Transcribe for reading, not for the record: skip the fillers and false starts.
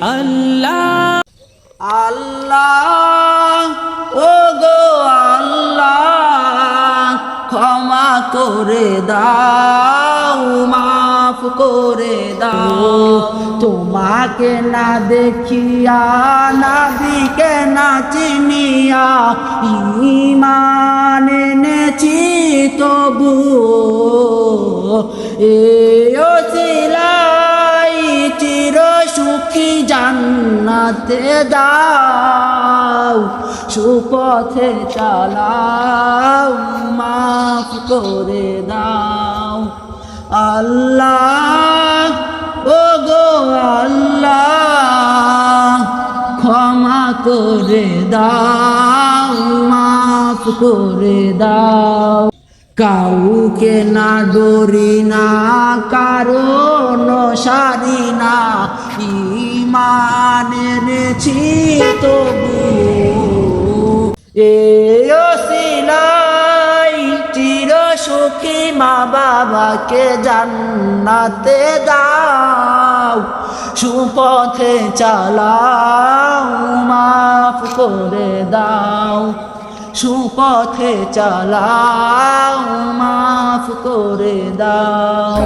আল্লাহ আল্লাহ ও গো আল্লাহ ক্ষমা করে দাও মাফ করে দাও তোমাকে না দেখিয়া নবীকে না চিনিয়া ঈমান এনেছি তবু এই ওসিলাই চির সুখী জান্নাতে দাও সুপথে চালাও মাফ করে দাও আল্লাহ ও গো আল্লাহ ক্ষমা করে দাও মাফ করে দাও কাউকে না ডরি না কারণ সারি না ঈমান এনেছি তবু এই ওসিলাই চির সুখী মা বাবাকে জান্নাতে দাও সুপথে চালাও মাফ করে দাও সুপথে চালাও মাফ করে দাও।